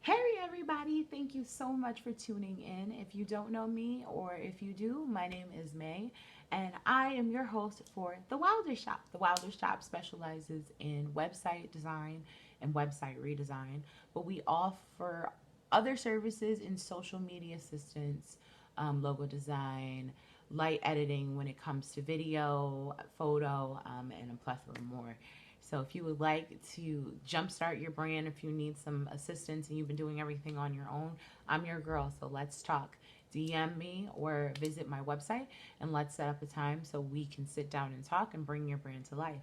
Hey everybody, thank you so much for tuning in. If you don't know me, or if you do, my name is May and I am your host for The Wilder Shop. The Wilder Shop specializes in website design and website redesign, but we offer other services in social media assistance, logo design, light editing when it comes to video, photo, and a plethora more. So if you would like to jumpstart your brand, if you need some assistance and you've been doing everything on your own, I'm your girl. So let's talk. DM me or visit my website and let's set up a time so we can sit down and talk and bring your brand to life.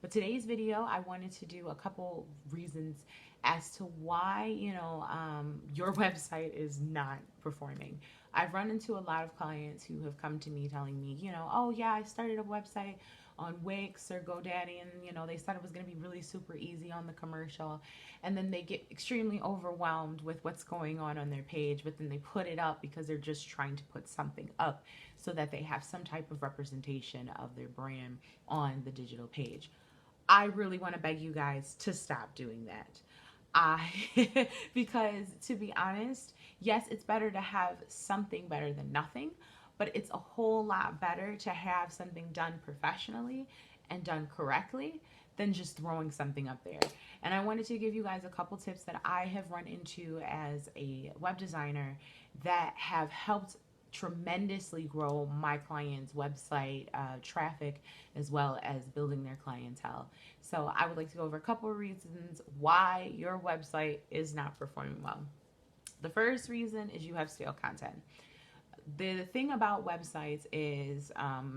But today's video, I wanted to do a couple reasons as to why, your website is not performing. I've run into a lot of clients who have come to me telling me, oh yeah, I started a website on Wix or GoDaddy, and they said it was going to be really super easy on the commercial, and then they get extremely overwhelmed with what's going on their page, but then they put it up because they're just trying to put something up so that they have some type of representation of their brand on the digital page. I really want to beg you guys to stop doing that. Because to be honest, yes, it's better to have something better than nothing, but it's a whole lot better to have something done professionally and done correctly than just throwing something up there. And I wanted to give you guys a couple tips that I have run into as a web designer that have helped tremendously grow my clients' website traffic as well as building their clientele. So I would like to go over a couple of reasons why your website is not performing well. The first reason is you have stale content. The thing about websites is,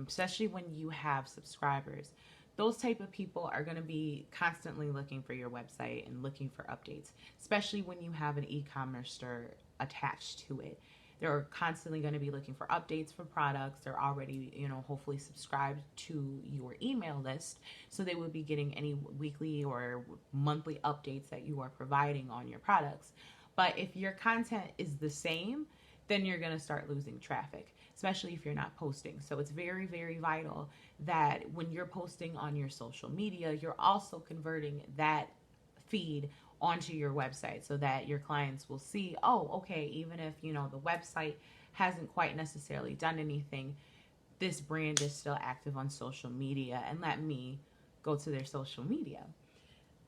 especially when you have subscribers, those type of people are going to be constantly looking for your website and looking for updates, especially when you have an e-commerce store attached to it. They're constantly going to be looking for updates for products. They're already, hopefully subscribed to your email list, so they would be getting any weekly or monthly updates that you are providing on your products. But if your content is the same, then you're going to start losing traffic, especially if you're not posting. So it's very, very vital that when you're posting on your social media, you're also converting that feed onto your website so that your clients will see, oh, okay, even if, the website hasn't quite necessarily done anything, this brand is still active on social media, and let me go to their social media.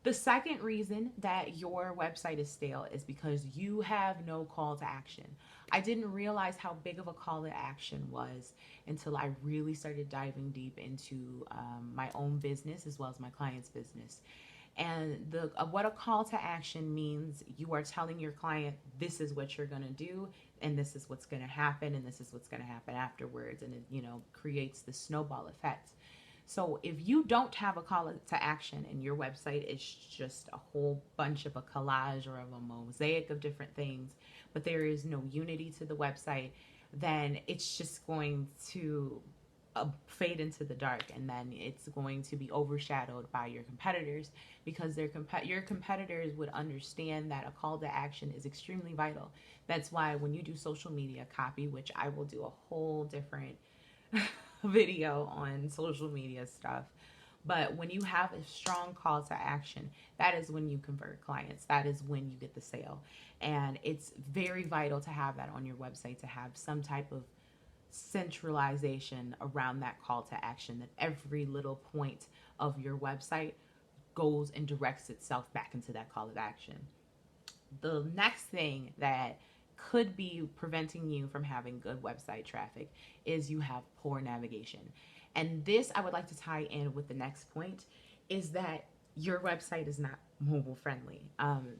The second reason that your website is stale is because you have no call to action. I didn't realize how big of a call to action was until I really started diving deep into my own business as well as my client's business. And what a call to action means, you are telling your client, this is what you're going to do, and this is what's going to happen, and this is what's going to happen afterwards. And it, creates the snowball effect. So if you don't have a call to action and your website is just a whole bunch of a collage or of a mosaic of different things, but there is no unity to the website, then it's just going to fade into the dark, and then it's going to be overshadowed by your competitors, because your competitors would understand that a call to action is extremely vital. That's why when you do social media copy, which I will do a whole different video on social media stuff, but when you have a strong call to action, that is when you convert clients. That is when you get the sale. And it's very vital to have that on your website, to have some type of centralization around that call to action, that every little point of your website goes and directs itself back into that call to action. The next thing that could be preventing you from having good website traffic is you have poor navigation. And this, I would like to tie in with the next point, is that your website is not mobile friendly. And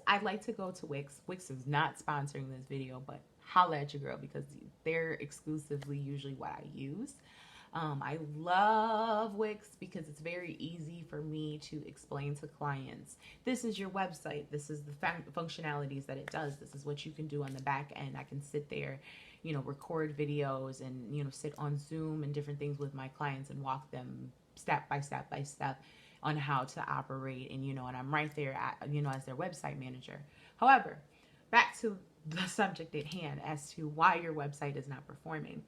I'd like to go to Wix. Wix is not sponsoring this video, but holla at your girl, because they're exclusively usually what I use. I love Wix because it's very easy for me to explain to clients, this is your website, this is the functionalities that it does, this is what you can do on the back end. I can sit there, record videos and, sit on Zoom and different things with my clients and walk them step by step by step on how to operate. And, and I'm right there, as their website manager. However, back to the subject at hand as to why your website is not performing.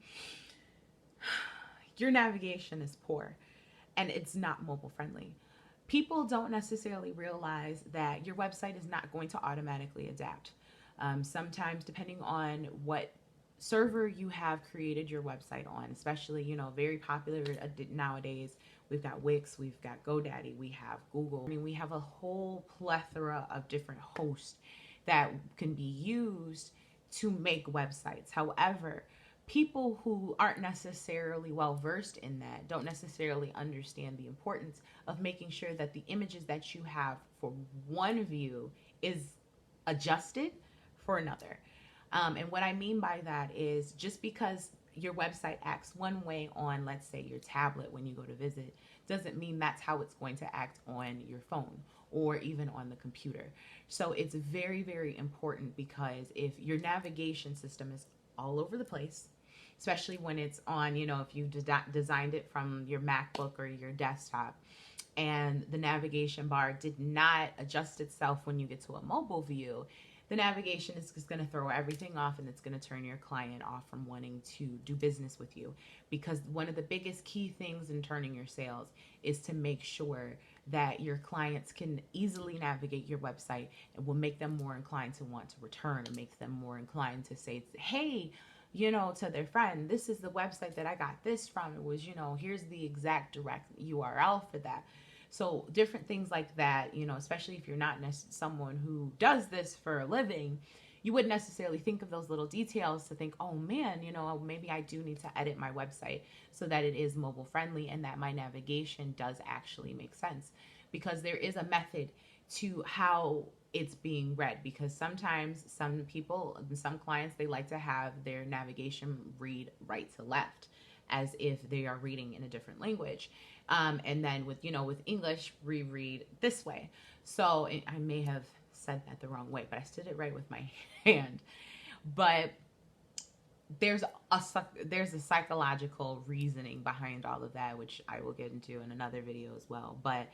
Your navigation is poor and it's not mobile friendly. people don't necessarily realize that your website is not going to automatically adapt. Sometimes, depending on what server you have created your website on, especially, very popular nowadays, we've got Wix, we've got GoDaddy, we have Google. I mean, we have a whole plethora of different hosts that can be used to make websites. However, people who aren't necessarily well versed in that don't necessarily understand the importance of making sure that the images that you have for one view is adjusted for another. And what I mean by that is, just because your website acts one way on, let's say, your tablet when you go to visit, doesn't mean that's how it's going to act on your phone or even on the computer. So it's very, very important, because if your navigation system is all over the place, especially when it's on, if you designed it from your MacBook or your desktop, and the navigation bar did not adjust itself when you get to a mobile view, the navigation is just going to throw everything off, and it's going to turn your client off from wanting to do business with you. Because one of the biggest key things in turning your sales is to make sure that your clients can easily navigate your website, and will make them more inclined to want to return, and make them more inclined to say, hey, to their friend, this is the website that I got this from. It was, here's the exact direct URL for that. So different things like that, especially if you're not someone who does this for a living, you wouldn't necessarily think of those little details to think, oh man, maybe I do need to edit my website so that it is mobile friendly and that my navigation does actually make sense. Because there is a method to how it's being read, because sometimes some people, some clients, they like to have their navigation read right to left, as if they are reading in a different language. And then with English, we read this way. So I may have said that the wrong way, but I said it right with my hand. But there's a psychological reasoning behind all of that, which I will get into in another video as well. But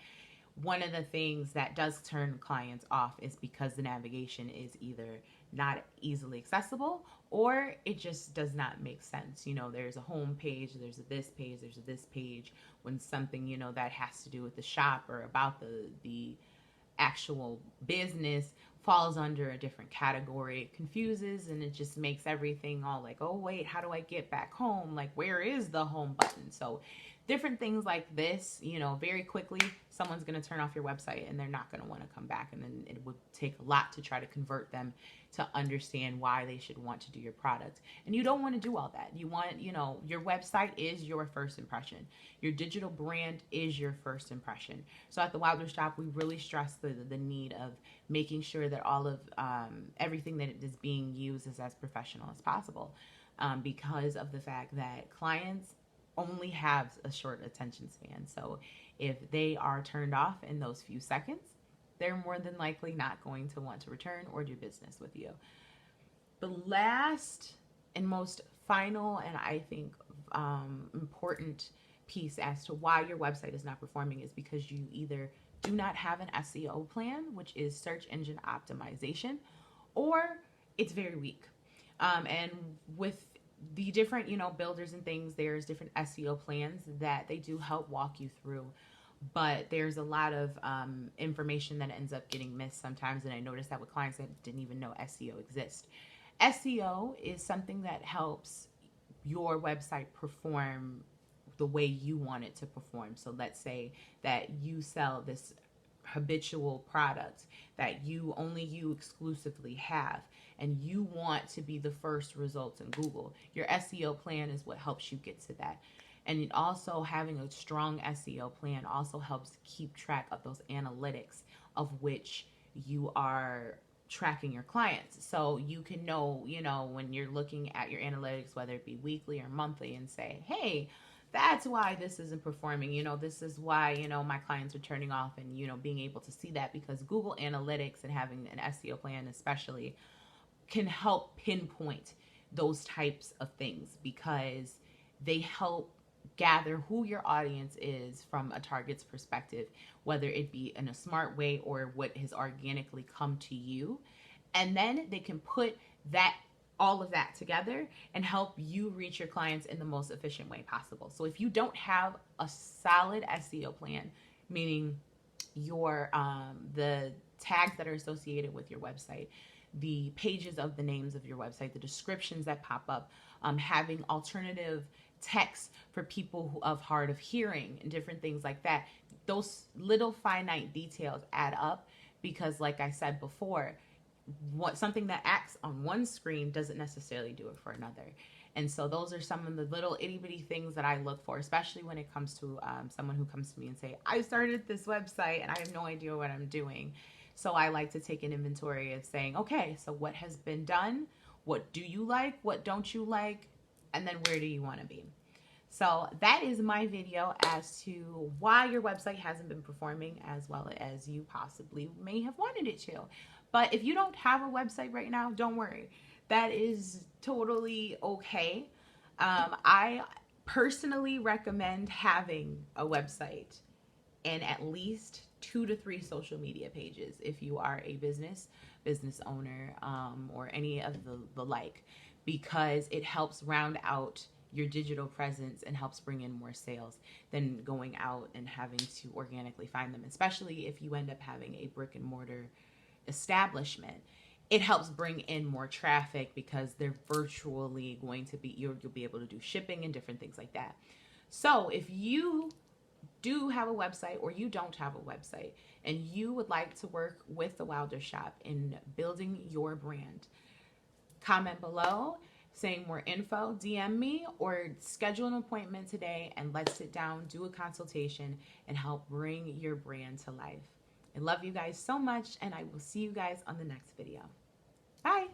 one of the things that does turn clients off is because the navigation is either not easily accessible, or it just does not make sense. There's a home page, there's a this page, there's a this page, when something, that has to do with the shop or about the actual business falls under a different category. It confuses, and it just makes everything all like, oh wait, how do I get back home? Like, where is the home button? So different things like this, very quickly someone's going to turn off your website, and they're not going to want to come back. And then it would take a lot to try to convert them to understand why they should want to do your product. And you don't want to do all that. You want, your website is your first impression. Your digital brand is your first impression. So at the Wilder Shop, we really stress the need of making sure that all of everything that is being used is as professional as possible, because of the fact that clients only have a short attention span. So if they are turned off in those few seconds, they're more than likely not going to want to return or do business with you. The last and most final, and I think important piece as to why your website is not performing, is because you either do not have an SEO plan, which is search engine optimization, or it's very weak. And with the different, builders and things, there's different SEO plans that they do help walk you through. But there's a lot of information that ends up getting missed sometimes. And I noticed that with clients that didn't even know SEO exists. SEO is something that helps your website perform the way you want it to perform. So let's say that you sell this habitual product that you exclusively have, and you want to be the first results in Google. Your SEO plan is what helps you get to that. And also having a strong SEO plan also helps keep track of those analytics of which you are tracking your clients. So you can know, when you're looking at your analytics, whether it be weekly or monthly, and say, hey, that's why this isn't performing. This is why, my clients are turning off, and, being able to see that, because Google Analytics and having an SEO plan especially can help pinpoint those types of things, because they help gather who your audience is from a target's perspective, whether it be in a smart way or what has organically come to you. And then they can put all of that together and help you reach your clients in the most efficient way possible. So if you don't have a solid SEO plan, meaning your the tags that are associated with your website, the pages of the names of your website, the descriptions that pop up, having alternative text for people who of hard of hearing and different things like that. Those little finite details add up because, like I said before, what something that acts on one screen doesn't necessarily do it for another. And so those are some of the little itty bitty things that I look for, especially when it comes to someone who comes to me and say, I started this website and I have no idea what I'm doing. So I like to take an inventory of saying, okay, so what has been done? What do you like? What don't you like? And then where do you want to be? So that is my video as to why your website hasn't been performing as well as you possibly may have wanted it to. But if you don't have a website right now, don't worry. That is totally okay. I personally recommend having a website and at least 2 to 3 social media pages if you are a business owner, or any of the like, because it helps round out your digital presence and helps bring in more sales than going out and having to organically find them, especially if you end up having a brick and mortar establishment. It helps bring in more traffic because they're virtually going to be, you'll be able to do shipping and different things like that. So if you do have a website or you don't have a website and you would like to work with the Wilder Shop in building your brand, comment below saying more info, DM me, or schedule an appointment today and let's sit down, do a consultation, and help bring your brand to life. I love you guys so much, and I will see you guys on the next video. Bye.